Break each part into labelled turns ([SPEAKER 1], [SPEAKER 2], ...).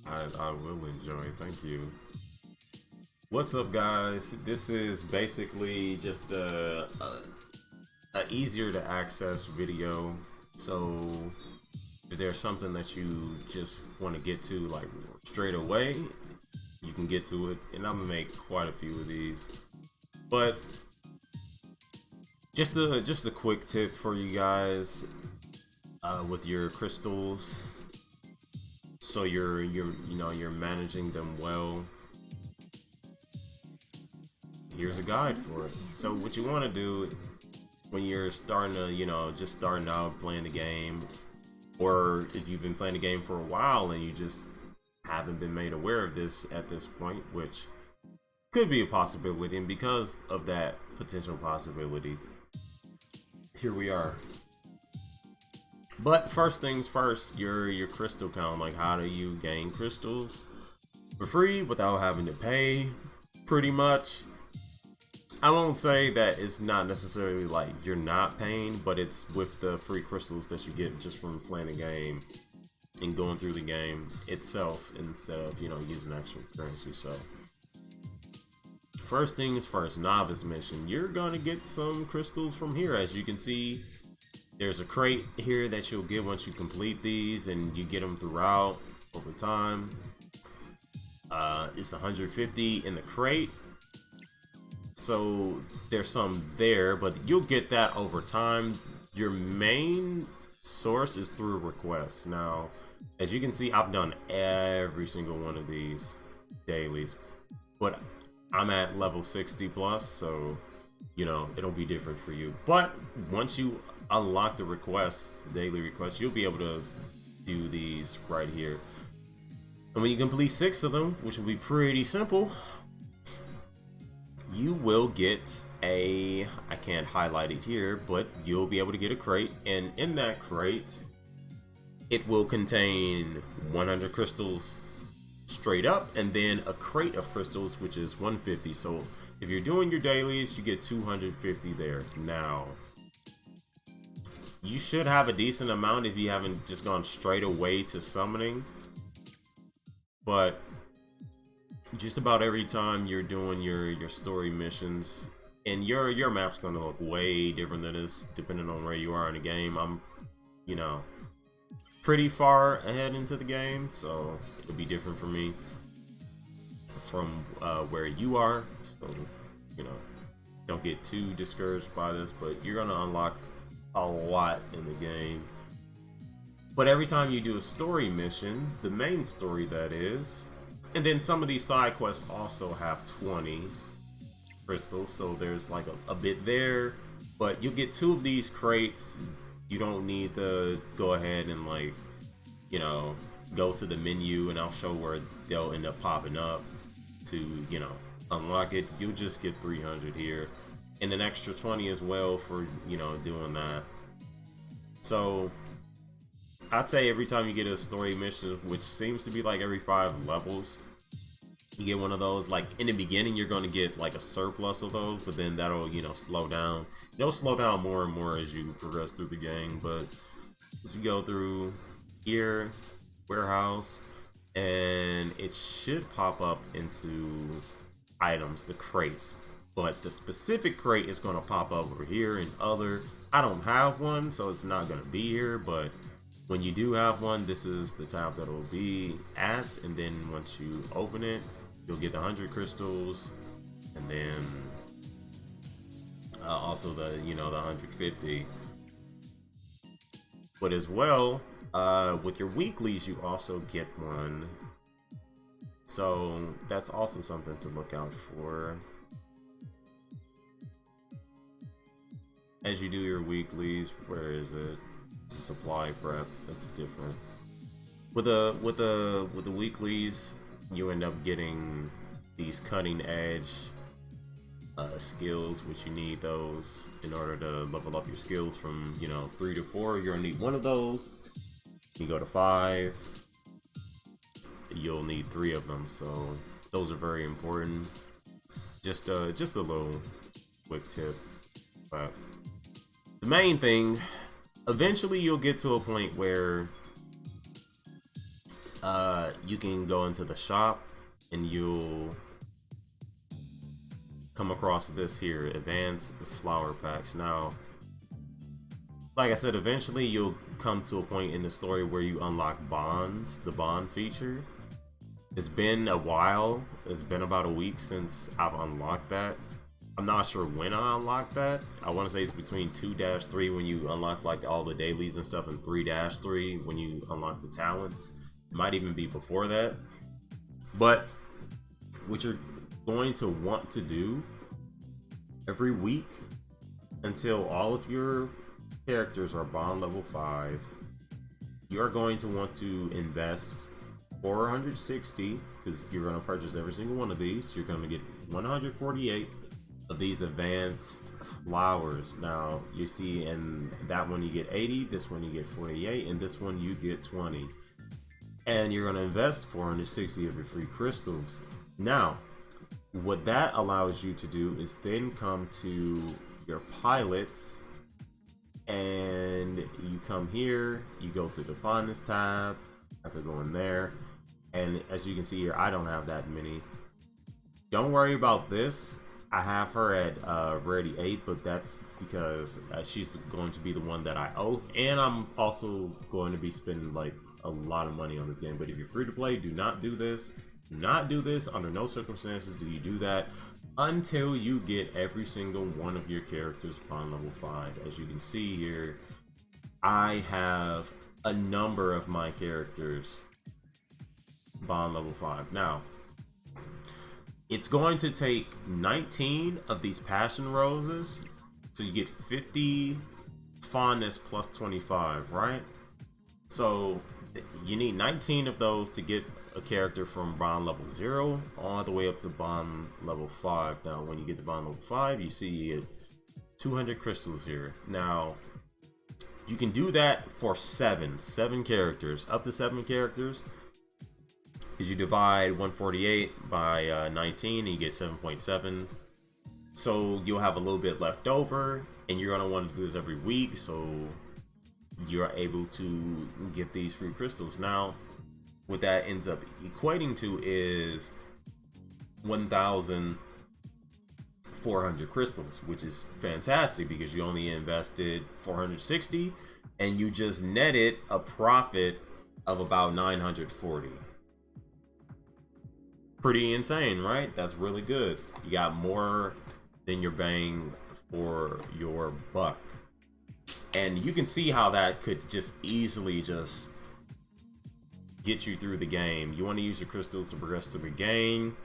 [SPEAKER 1] I will enjoy. Thank you. What's up, guys? This is basically just a easier to access video. So if there's something that you just want to get to like straight away, you can get to it. And I'm gonna make quite a few of these. But just a quick tip for you guys with your crystals, so you're managing them well. Here's a guide for it. So what you want to do when you're starting to, just starting out playing the game, or if you've been playing the game for a while and you just haven't been made aware of this at this point, which could be a possibility, and because of that potential possibility, here we are. But first things first, your crystal count. Like, how do you gain crystals for free without having to pay? Pretty much. I won't say that it's not necessarily like you're not paying, but it's with the free crystals that you get just from playing the game and going through the game itself instead of, using actual currency. So first things first, novice mission. You're gonna get some crystals from here. As you can see, there's a crate here that you'll get once you complete these, and you get them throughout over time. It's 150 in the crate. So there's some there, but you'll get that over time. Your main source is through requests. Now, as you can see, I've done every single one of these dailies, but I'm at level 60 plus, so it'll be different for you. But once you unlock the requests, daily requests, you'll be able to do these right here. And when you complete 6 of them, which will be pretty simple, you will get I can't highlight it here, but you'll be able to get a crate, and in that crate it will contain 100 crystals straight up, and then a crate of crystals, which is 150. So if you're doing your dailies, you get 250 there. Now, you should have a decent amount if you haven't just gone straight away to summoning, but just about every time you're doing your story missions, and your map's gonna look way different than this depending on where you are in the game. I'm pretty far ahead into the game, so it'll be different for me from where you are. So don't get too discouraged by this, but you're gonna unlock a lot in the game. But every time you do a story mission, the main story that is, and then some of these side quests also have 20 crystals, so there's like a bit there. But you'll get 2 of these crates. You don't need to go ahead and go to the menu, and I'll show where they'll end up popping up to unlock it. You'll just get 300 here, and an extra 20 as well for doing that. So I'd say every time you get a story mission, which seems to be like every 5 levels, you get one of those. Like in the beginning, you're going to get like a surplus of those, but then that'll slow down. It'll slow down more and more as you progress through the game. But as you go through here, warehouse, and it should pop up into items, the crates. But the specific crate is going to pop up over here in other. I don't have one, so it's not going to be here, but when you do have one, this is the tab that it'll be at, and then once you open it, you'll get the 100 crystals, and then also the the 150. But as well, with your weeklies, you also get one, so that's also something to look out for as you do your weeklies. Where is it? Supply prep. That's different. With the weeklies, you end up getting these cutting edge skills, which you need those in order to level up your skills from 3 to 4. You're gonna need one of those. You go to 5, you'll need 3 of them. So those are very important. Just a little quick tip. But the main thing, eventually you'll get to a point where you can go into the shop and you'll come across this here, advanced flower packs. Now, like I said, eventually you'll come to a point in the story where you unlock bonds, the bond feature. It's been a while. It's been about a week since I've unlocked that. I'm not sure when I unlocked that. I want to say it's between 2-3 when you unlock like all the dailies and stuff, and 3-3 when you unlock the talents. It might even be before that. But what you're going to want to do every week until all of your characters are bond level 5, you're going to want to invest 460, because you're going to purchase every single one of these. You're going to get 148 of these advanced flowers. Now you see in that one you get 80, this one you get 48, and this one you get 20. And you're going to invest 460 of your free crystals. Now what that allows you to do is then come to your pilots, and you come here, you go to the fondness tab. I have to go in there, and as you can see here, I don't have that many. Don't worry about this. I have her at rarity 8, but that's because she's going to be the one that I owe, and I'm also going to be spending like a lot of money on this game. But if you're free to play, do not do this. Do not do this. Under no circumstances do you do that until you get every single one of your characters upon level 5. As you can see here, I have a number of my characters bond level 5. Now, it's going to take 19 of these passion roses, so you get 50 fondness plus 25, right? So you need 19 of those to get a character from bond level 0 all the way up to bond level 5. Now when you get to bond level 5, you see you get 200 crystals here. Now you can do that for 7 characters, up to 7 characters, because you divide 148 by 19 and you get 7.7. So you'll have a little bit left over, and you're going to want to do this every week so you're able to get these free crystals. Now what that ends up equating to is 1,400 crystals, which is fantastic because you only invested 460 and you just netted a profit of about 940. Pretty insane, right? That's really good. You got more than your bang for your buck. And you can see how that could just easily just get you through the game. You want to use your crystals to progress through the game.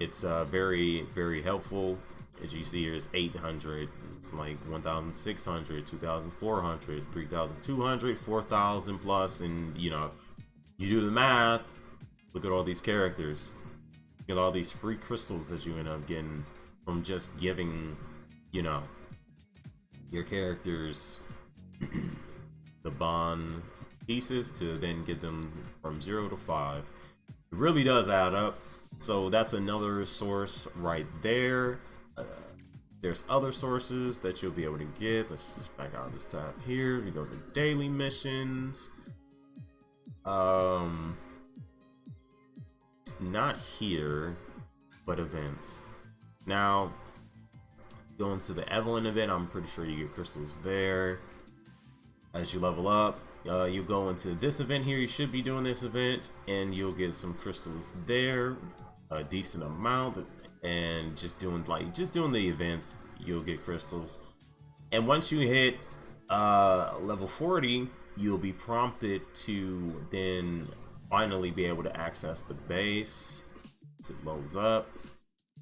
[SPEAKER 1] It's very, very helpful. As you see here, it's 800. It's like 1,600, 2,400, 3,200, 4,000 plus. And you know, you do the math. Look at all these characters. Get all these free crystals that you end up getting from just giving, you know, your characters the bond pieces to then get them from 0 to 5. It really does add up. So that's another source right there. There's other sources that you'll be able to get. Let's just back out of this tab here. We go to daily missions. Not here, but events. Now, going to the Evelynn event, I'm pretty sure you get crystals there. As you level up, you go into this event here. You should be doing this event, and you'll get some crystals there, a decent amount. And just doing the events, you'll get crystals. And once you hit level 40, you'll be prompted to then finally be able to access the base as it loads up.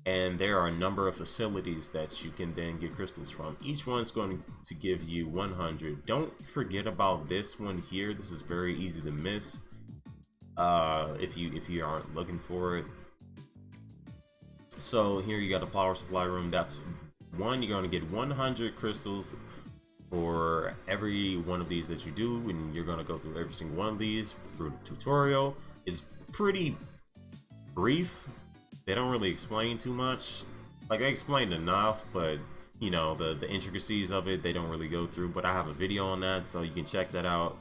[SPEAKER 1] And there are a number of facilities that you can then get crystals from. Each one's going to give you 100. Don't forget about this one here. This is very easy to miss if you aren't looking for it. So here you got the power supply room. That's one. You're going to get 100 crystals for every one of these that you do, and you're going to go through every single one of these through the tutorial. It's pretty brief. They don't really explain too much. Like, they explained enough, but you know, the intricacies of it, they don't really go through. But I have a video on that, so you can check that out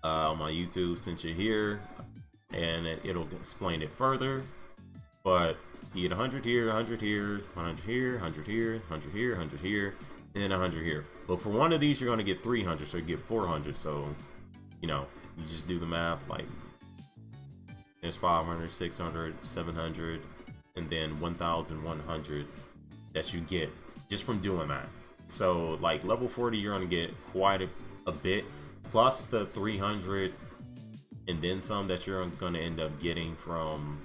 [SPEAKER 1] on my YouTube since you're here. and it'll explain it further. But you get 100 here, 100 here, 100 here, 100 here, 100 here, 100 here, and then 100 here. But for one of these, you're gonna get 300, so you get 400. So, you know, you just do the math. Like, there's 500, 600, 700, and then 1,100 that you get just from doing that. So, like, level 40, you're gonna get quite a bit, plus the 300 and then some that you're gonna end up getting from,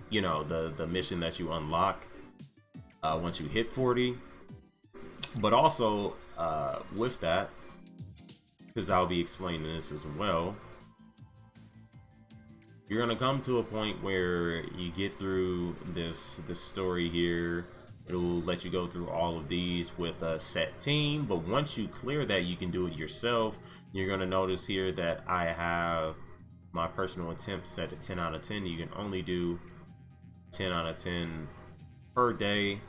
[SPEAKER 1] you know, the mission that you unlock once you hit 40. But also with that, because I'll be explaining this as well, you're gonna come to a point where you get through this story here. It'll let you go through all of these with a set team, but once you clear that, you can do it yourself. You're gonna notice here that I have my personal attempt set at 10 out of 10. You can only do 10 out of 10 per day.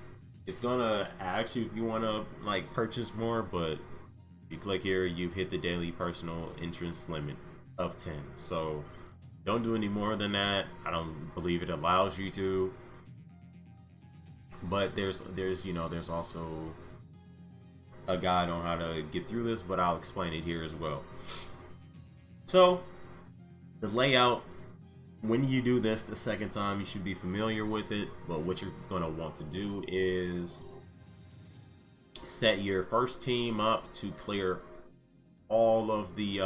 [SPEAKER 1] It's gonna ask you if you want to like purchase more, but if you click here, you've hit the daily personal entrance limit of 10. So don't do any more than that. I don't believe it allows you to. But there's you know, there's also a guide on how to get through this, but I'll explain it here as well. So the layout, when you do this the second time, you should be familiar with it, but what you're going to want to do is set your first team up to clear all of the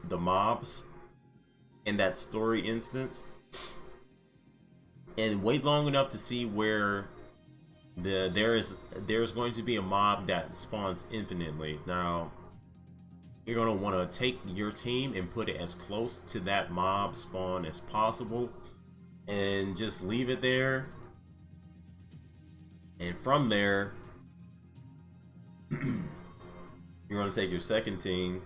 [SPEAKER 1] mobs in that story instance, and wait long enough to see where there's going to be a mob that spawns infinitely. Now you're going to want to take your team and put it as close to that mob spawn as possible and just leave it there. And from there, you're going to take your second team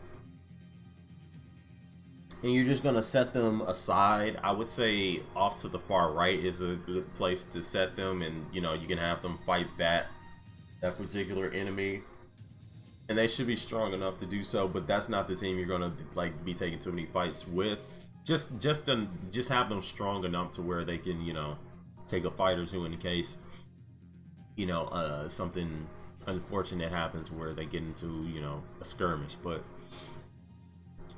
[SPEAKER 1] and you're just going to set them aside. I would say off to the far right is a good place to set them, and you know, you can have them fight that particular enemy. And they should be strong enough to do so, but that's not the team you're gonna like be taking too many fights with. Just have them strong enough to where they can, you know, take a fight or two in case, you know, something unfortunate happens where they get into, you know, a skirmish. But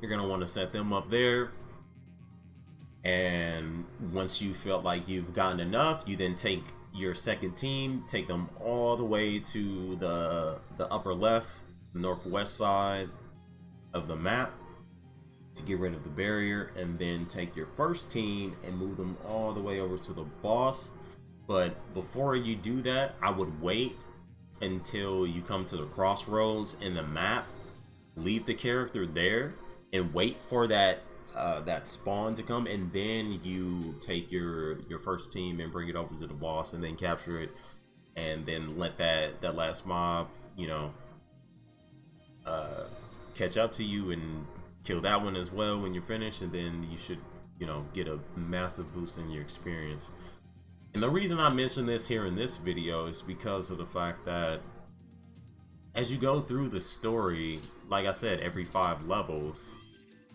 [SPEAKER 1] you're gonna want to set them up there, and once you feel like you've gotten enough, you then take your second team, take them all the way to the upper left, northwest side of the map to get rid of the barrier, and then take your first team and move them all the way over to the boss. But before you do that, I would wait until you come to the crossroads in the map, leave the character there and wait for that spawn to come, and then you take your first team and bring it over to the boss and then capture it, and then let that last mob, you know, catch up to you and kill that one as well when you're finished, and then you should, you know, get a massive boost in your experience. And the reason I mention this here in this video is because of the fact that as you go through the story, like I said, every 5 levels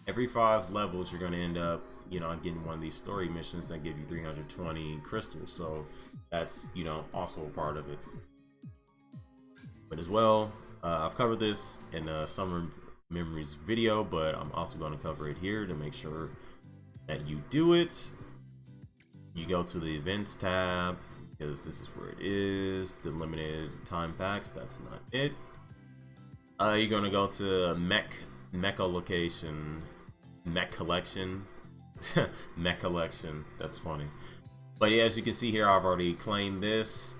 [SPEAKER 1] you're going to end up, you know, getting one of these story missions that give you 320 crystals. So that's, you know, also a part of it. But as well, I've covered this in a Summer Memories video, but I'm also going to cover it here to make sure that you do it. You go to the events tab, because this is where it is. The limited time packs, that's not it. You're going to go to Mecha location, Mech collection. Mech collection, that's funny. But yeah, as you can see here, I've already claimed this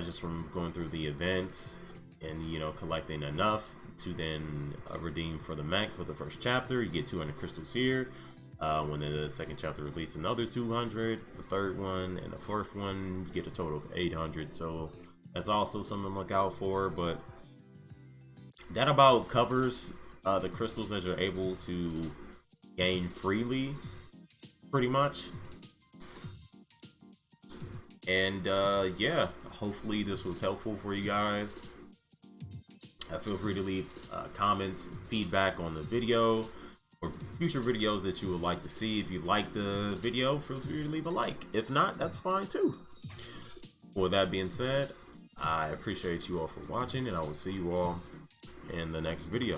[SPEAKER 1] just from going through the event and, you know, collecting enough to then redeem for the mech for the first chapter. You get 200 crystals here. When the second chapter released, another 200, the third one and the fourth one, you get a total of 800. So that's also something to look out for. But that about covers the crystals that you're able to gain freely, pretty much. And yeah, hopefully this was helpful for you guys. Feel free to leave comments, feedback on the video, or future videos that you would like to see. If you like the video, feel free to leave a like. If not, that's fine too. With that being said, I appreciate you all for watching, and I will see you all in the next video.